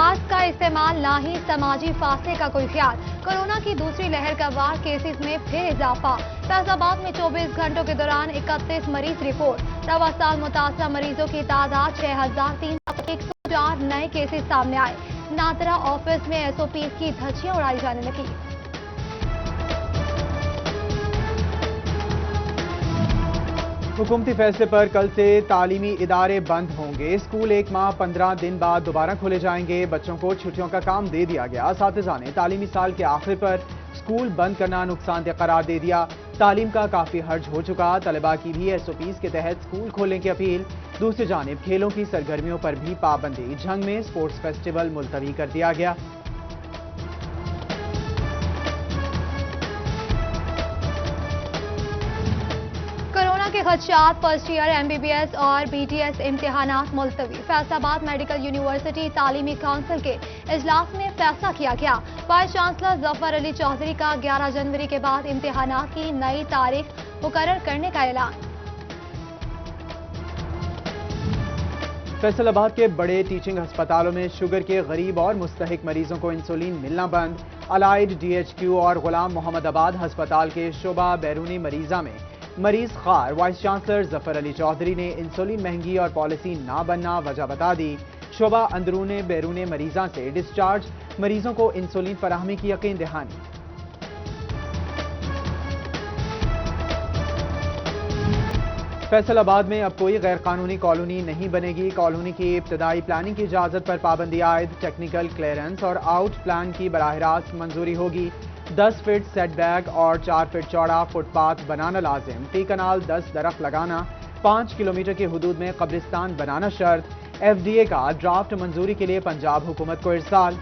Mask का इस्तेमाल, ना ही समाजी फासले का कोई ख्याल। कोरोना की दूसरी लहर का वार, केसेस में फिर इजाफा। फैसलाबाद में 24 घंटों के दौरान 31 मरीज रिपोर्ट। रवा साल मुतासरा मरीजों की तादाद 6,304 नए केसेस सामने आए। नादरा ऑफिस में SOP की धज्जियां उड़ाई जाने लगी। हुकूमती फैसले पर कल से तालीमी इदारे बंद होंगे। स्कूल 1 माह 15 दिन बाद दोबारा खोले जाएंगे। बच्चों को छुट्टियों का काम दे दिया गया। असातिज़ा ने तालीमी साल के आखिर पर स्कूल बंद करना नुकसानदेह करार दे दिया। तालीम का काफी हर्ज हो चुका। तलबा की भी SOPs के तहत स्कूल खोलने की अपील। दूसरी जानिब खेलों की सरगर्मियों पर भी पाबंदी। झंग में स्पोर्ट्स फेस्टिवल मुलतवी कर दिया गया। के खदशात, फर्स्ट ईयर MBBS और BTS इम्तिहानात मुलतवी। फैसलाबाद मेडिकल यूनिवर्सिटी तालीमी काउंसिल के इजलास में फैसला किया गया। वाइस चांसलर जफर अली चौधरी का 11 जनवरी के बाद इम्तिहानात की नई तारीख मुकर्रर करने का ऐलान। फैसलाबाद के बड़े टीचिंग अस्पतालों में शुगर के गरीब और मुस्तहिक मरीजों को इंसुलिन मिलना बंद। अलाइड DHQ और गुलाम मोहम्मदाबाद हस्पताल के शोबा बैरूनी मरीजा में मरीज खार। वाइस चांसलर जफर अली चौधरी ने इंसुलिन महंगी और पॉलिसी ना बनना वजह बता दी। शोबा अंदरूने बैरूने मरीजा से डिस्चार्ज मरीजों को इंसुलिन फराहमी की यकीन दहानी। फैसलाबाद में अब कोई गैर कानूनी कॉलोनी नहीं बनेगी। कॉलोनी की इब्तदाई प्लानिंग की इजाजत पर पाबंदी आयद। टेक्निकल क्लियरेंस और आउट प्लान की बराह रास्त मंजूरी होगी। 10 फीट सेटबैक और 4 फीट चौड़ा फुटपाथ बनाना लाजिम। टी कनाल 10 दरख्त लगाना। 5 किलोमीटर की हदूद में कब्रिस्तान बनाना शर्त। FDA का ड्राफ्ट मंजूरी के लिए पंजाब हुकूमत को इरसाल।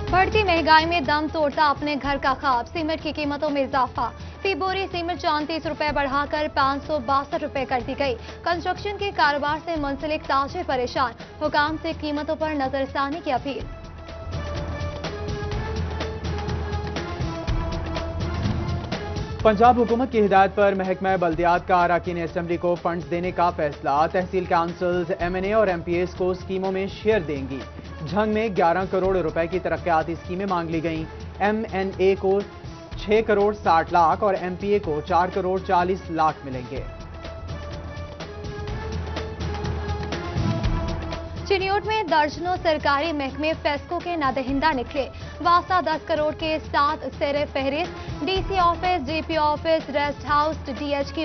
बढ़ती महंगाई में दम तोड़ता अपने घर का ख्वाब। सीमेंट की कीमतों में इजाफा। फी बोरी सीमेंट 34 रुपए बढ़ाकर 562 रुपए कर दी गई। कंस्ट्रक्शन के कारोबार से मुंसलिक ताजिर परेशान। हुकाम से कीमतों पर नजरसानी की अपील। पंजाब हुकूमत की हिदायत पर महकमा बल्दियात का अरकान असेंबली को फंड्स देने का फैसला। तहसील काउंसिल्स MNA और MPAs को स्कीमों में शेयर देंगी। झंग में 11 करोड़ रुपए की तरक्याती स्कीमें मांग ली गईं। MNA को 6 करोड़ 60 लाख और MPA को 4 करोड़ 40 लाख मिलेंगे। चिन्योट में दर्जनों सरकारी महकमे फेस्को के नादहिंदा निकले। वासा 10 करोड़ के 7 सेरे फहरिस्त। DC office, GP office, rest house, DHQ,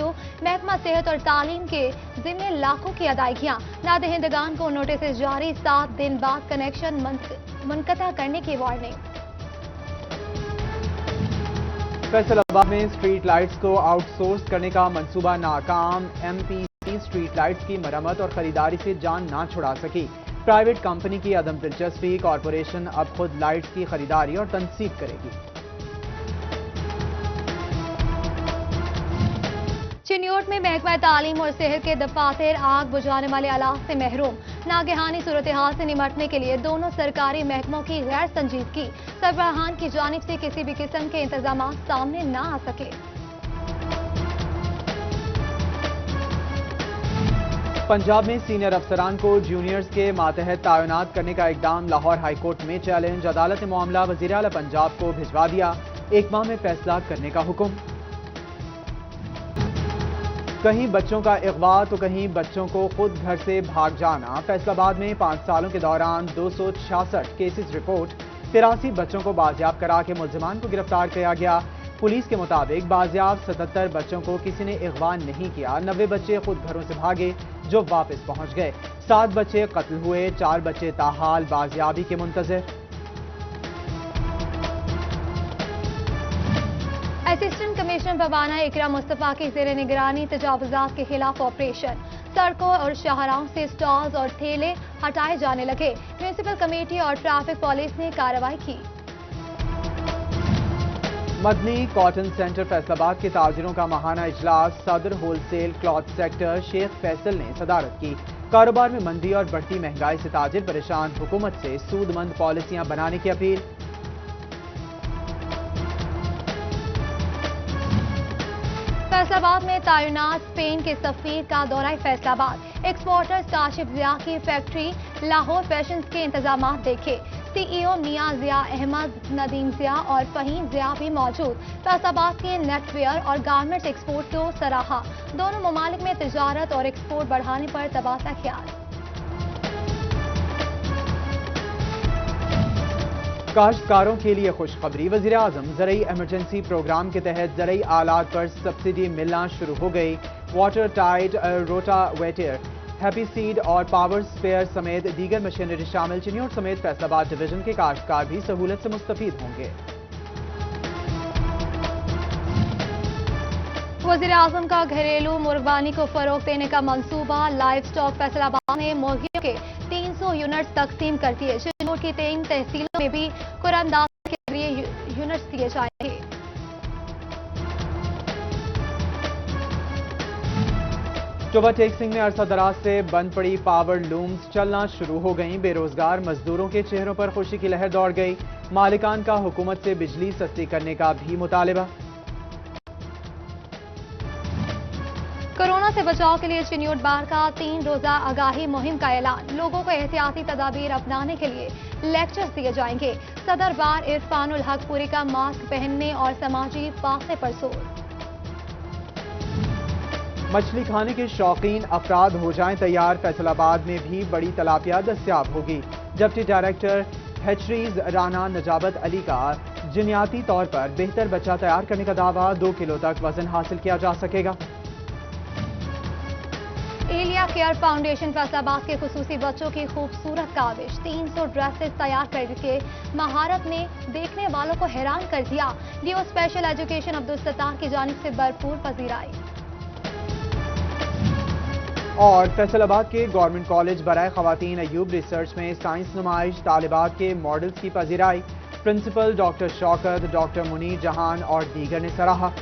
महकमा सेहत और तालीम के जिम्मे लाखों की अदायगियां। नादहिंदगान को नोटिस जारी। 7 दिन बाद कनेक्शन मुनक़ता करने की वार्निंग। फैसलाबाद में स्ट्रीट लाइट्स को आउटसोर्स करने का मंसूबा नाकाम। MPC स्ट्रीट लाइट्स की मरम्मत और खरीदारी से जान ना छुड़ा सकी। प्राइवेट कंपनी की अदम दिलचस्पी। कॉरपोरेशन अब खुद लाइट्स की खरीदारी और तनसीब करेगी। चिन्योट में महकमा तालीम और सेहत के दफातर आग बुझाने वाले आलात से महरूम। नागहानी सूरत हाल से निमटने के लिए दोनों सरकारी महकमों की गैर संजीदगी। सरबराहान की जानिब से किसी भी किस्म के इंतजाम सामने न आ सके। पंजाब में सीनियर अफसरान को जूनियर्स के मातहत तैनात करने का इकदाम। लाहौर हाईकोर्ट में चैलेंज। अदालत ने मामला वज़ीर आला पंजाब को भिजवा दिया। 1 माह में फैसला करने का हुक्म। कहीं बच्चों का अगवा तो कहीं बच्चों को खुद घर से भाग जाना। फैसलाबाद में 5 सालों के दौरान 266 केसेस रिपोर्ट। 83 बच्चों को बाजियाब करा के मुल्जिमान को गिरफ्तार किया गया। पुलिस के मुताबिक बाजियाब 77 बच्चों को किसी ने अगवा नहीं किया। 90 बच्चे खुद घरों से भागे जो वापस पहुंच गए। 7 बच्चे कत्ल हुए। 4 बच्चे ताहाल बाजियाबी के मुंतज़िर। असिस्टेंट कमिश्नर बवाना इकरा मुस्तफा की जेर निगरानी तजावुजात के खिलाफ ऑपरेशन। सड़कों और शाहराहों से स्टॉल्स और ठेले हटाए जाने लगे। म्यूनिसिपल कमेटी और ट्रैफिक पुलिस ने कार्रवाई की। मदनी कॉटन सेंटर फैसलाबाद के ताजिरों का माहाना इजलास। सदर wholesale cloth sector Shaikh Faisal ने सदारत की। कारोबार में मंदी और बढ़ती महंगाई से ताजिर परेशान। हुकूमत से सूदमंद पॉलिसियां बनाने की अपील। फैसलाबाद में तैनात स्पेन के सफीर का दौरा फैसलाबाद। एक्सपोर्टर्स काशिफ जिया की फैक्ट्री लाहौर फैशंस के इंतजाम देखे। सीईओ मियां जिया अहमद, नदीम जिया और फहीम जिया भी मौजूद। फैसलाबाद के नेटवेयर और गारमेंट्स एक्सपोर्ट को सराहा। दोनों ममालिक में तिजारत और एक्सपोर्ट बढ़ाने पर तबादला ख्याल। काश्तकारों के लिए खुशखबरी। वज़ीर-ए-आज़म ज़रई एमरजेंसी प्रोग्राम के तहत ज़रई आलात पर सब्सिडी मिलना शुरू हो गई। Water tide, rotavator, happy seed और पावर स्पेयर समेत दीगर मशीनरी शामिल। चिन्योट समेत फैसलाबाद डिवीजन के काश्तकार भी सहूलत से मुस्तफीद होंगे। वज़ीर-ए-आज़म का घरेलू मुर्गबानी को फरोग देने का मंसूबा। लाइव स्टॉक फैसलाबाद ने मुर्गियों के 300 यूनिट्स तकसीम कर दिए। चिन्योट की 3 तहसीलों में भी कुरानदाजी के जरिए यूनिट्स दिए जाएंगे। ओवरटेक्सिंग में अरसा दराज से बंद पड़ी पावर लूम्स चलना शुरू हो गईं। बेरोजगार मजदूरों के चेहरों पर खुशी की लहर दौड़ गई। मालिकान का हुकूमत से बिजली सस्ती करने का भी मुतालिबा। कोरोना से बचाव के लिए चिन्योट बार का 3 रोजा आगाही मुहिम का ऐलान। लोगों को एहतियाती तदाबीर अपनाने के लिए लेक्चर्स दिए जाएंगे। सदर बार इरफानुल हक पूरी का मास्क पहनने और समाजी फासले पर जोर। मछली खाने के शौकीन अफराद हो जाएं तैयार। फैसलाबाद में भी बड़ी तलापिया दस्तयाब होगी। Deputy director hatcheries Rana Najabat Ali का जिन्याती तौर पर बेहतर बच्चा तैयार करने का दावा। 2 किलो तक वजन हासिल किया जा सकेगा। एलिया केयर फाउंडेशन फैसलाबाद के खुसूसी बच्चों की खूबसूरत काविश। 300 ड्रेसेस तैयार करके महारत ने देखने वालों को हैरान कर दिया। DO special education Abdul Sattar की जानिब से भरपूर पजीराई। और फैसलाबाद के गवर्नमेंट कॉलेज बराए खवातीन अयूब रिसर्च में साइंस नुमाइश। तालिबात के मॉडल्स की पजीराई। Principal doctor Shaukat, doctor Munir Jahan और दीगर ने सराहा।